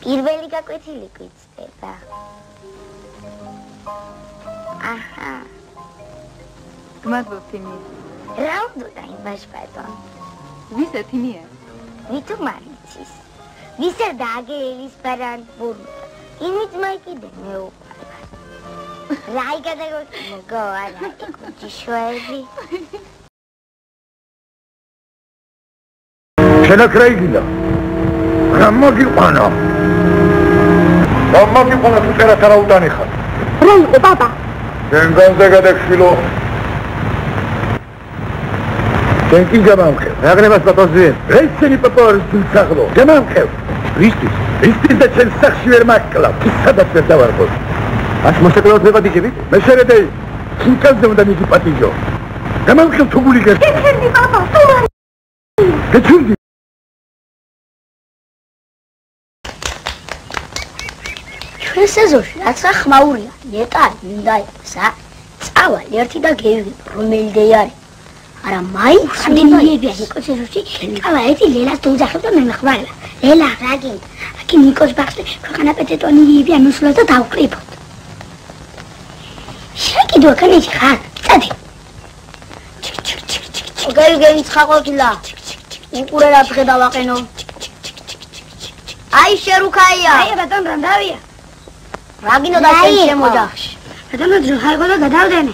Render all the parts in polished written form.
პირველი გაკვეთილი გვიწდება. აჰა. გმადლობთ იმის. რა უნდა იმ ბაშბატონ? ვისეთ იმია? ვით მარიცის. ვისე დაგელის პარან ბურდა. იმით მაიკიდე მეუყვება. რაი გადაგოჩინე გოარა იკუჩიშველი. შენაკრაიგილა. გამოგიყვანა. გამოგიყვანა თუ წერას არა უტანი ხარ. რა იყო ბაბა? შენგანზე გადაგშილო. შენ კი გამამხევ. რაგნებას პაპოზიენ. ესენი პაპორის ძილსაღლო. გამამხევ. ვისთვის? ვისთვის და ჩემს სახში ვერ მაკლავ. სადაც ვერ დავარგო. ას მოსაკლავად ვეპატიჟები? მე შერედე. შინკანზე უნდა მიგი პატიჟო. გამამხევ თუ გული გერჩი. გეჩერდი ბაბა, თუმარი. გეჩერდი. ჩვენ სეზონში რაც ხმაურია, ნეტარი მინდა იყოსა. წავალ ერთი და გევიდე, რომელდე არის. არა მაინც მინდიებია ნიკოს სეზონში. წავალ ერთი ლელას დოძახებ და მე მეხმარება. ლელა რაგინ? აქ ნიკოს ბახში ქვეყანა პეტეტონიებია ნუსლა და დავკრიფოთ. შეკიდო კანეში ხარ. წადი. გელი ცხაყოქილა. უყურე რა დღე დავაყენო. აი შერუქაია. აი ბატონ რანდავია. რაგინო და შენ შემოჯახში. ბატონო ძროხაიგო და გადავდენე.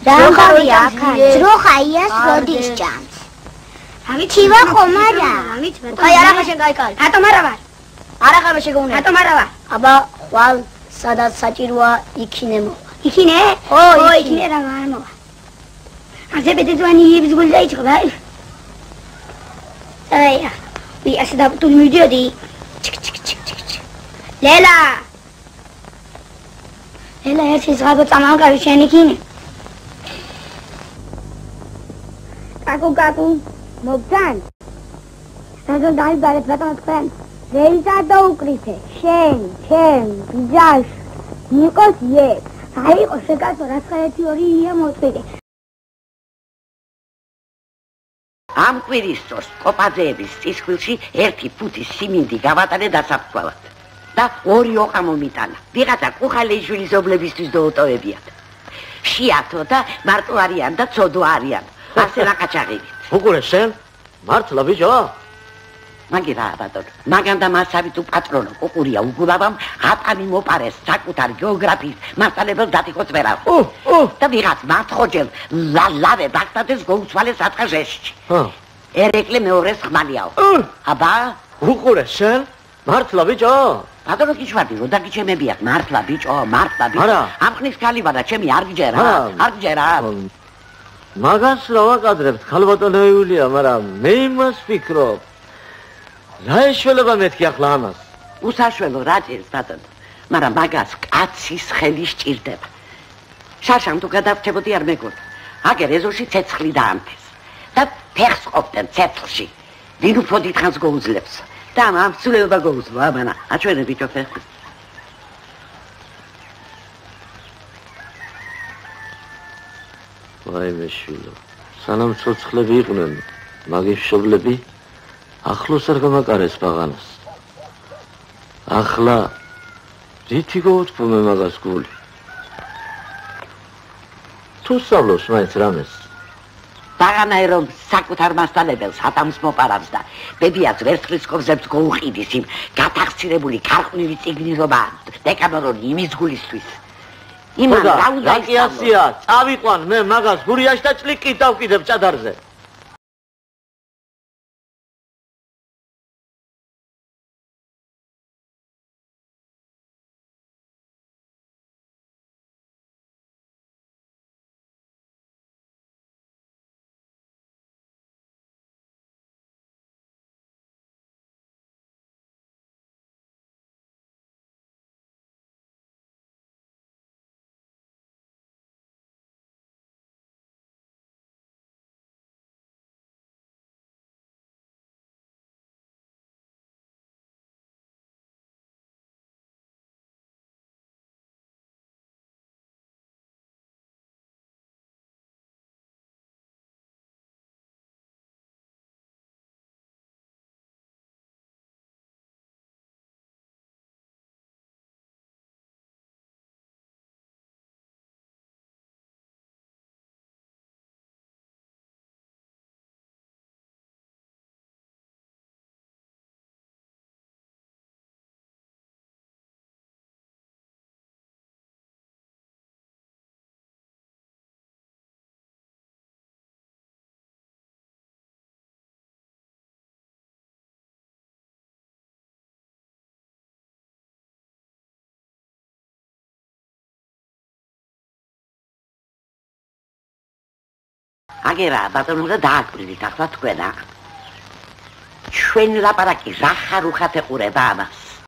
რამხავია აქ. ძროხაიას როდის ჭამს? ავი ჩივა ხომარა. ავიც ბატონო. აი არა ხაშენ გაიკალი. ბატონო არა ვარ. არა ხარ შეგეუნე. ბატონო არა ვარ. აბა ხვალ სადაც საჭიროა იქინე მოვა. იქინე? ო იქინე რა ვარ მოვა. ასე ბედეთვანიების გული დაიწყო აი. აი ვი ასე და თუ მიდიოდი. ლელა ლელა ერთი ზღაბო წამალკავი შენი ქინე. კაკუ მოგძან. რაზონ დაიბარეთ ბატონო თქვენ. რეიზა დაუკრიფე. შენ, ჩემ, ბიძაშ, ნიკოს ე. აიყო შეკაცო რაც ხარეთი ორი ია მოწვიდე. ამ კვირის წოს კოპაძეების წისქვილში ერთი ფუთის სიმინდი გავატანე დასაფრთხვლად და ორი ოყა მომიტანა. ვიღაცა კუხალეიშვილის ობლებისთვის დაუტოვებიათ. შეათო და მარტო არიან და ცოდო არიან. ასე რა კაჩაღით. უყურე შენ? მართლა ბიჭო? მაგი რა ბატონო. მაგან და მასავი თუ პატრონო კუყურია უგულავამ ატანი მოპარეს საკუთარ გეოგრაფიის მასწავლებელს დათიკოს ვერავ. და ვიღაც მათხოჯელ ლავე ბაქტადეს გოუცვალეს ათხაჟეში. ერეკლე მეორეს ხმალიაო. აბა უყურე შენ? მართლა ბიჭო? ბატონო კიჩვარდი რო დაგიჩემებიათ მართლა ბიჭო, მართლა ბიჭო. ამხნის ქალივა და ჩემი არ გჯერა. მაგას რა ვაკადრებთ ქალბატონო იულია, მაგრამ მე იმას ვფიქრობ. რა ეშველება მეთქი ახლა ამას? უსაშველო რა ჭირს ბატონო, მაგრამ მაგას კაცის ხელი სჭირდება. შაშამ თუ გადავრჩებოდი არ მეგონა. აგერ ეზოში ცეცხლი დაამთეს და ფეხს ყოფდნენ ცეცხლში. ვინ უფრო დიდხანს გოუძლებს და ამ ცულებობა გოუძლო, აბანა, აჩვენე ბიჭო ფეხი. ვაიმე შვილო, სანამ ცოცხლები იყვნენ, მაგის მშობლები ახლოს არ გამაკარეს ბაღანას. ახლა რითი გოუთქო მე მაგას გული? თუ სწავლობს მაინც რამეს? ბაღანაი რომ საკუთარ მასწავლებელს ატამს მოპარავს და ბებიაც ვერცხლის კობზებს გოუყიდის იმ გათახცირებული ქარხნილი წიგნირობა დეკამერონი იმის გულისთვის. იმან რა უნდა ისწავლო? წავიყვან მე მაგას გურიაში და ჭლიკი დავკიდებ ჭადარზე. აგერა ბატონო და დააკვირდით ახლა თქვენა. ჩვენ ლაპარაკი რა ხარუხათ ეყურება ამას.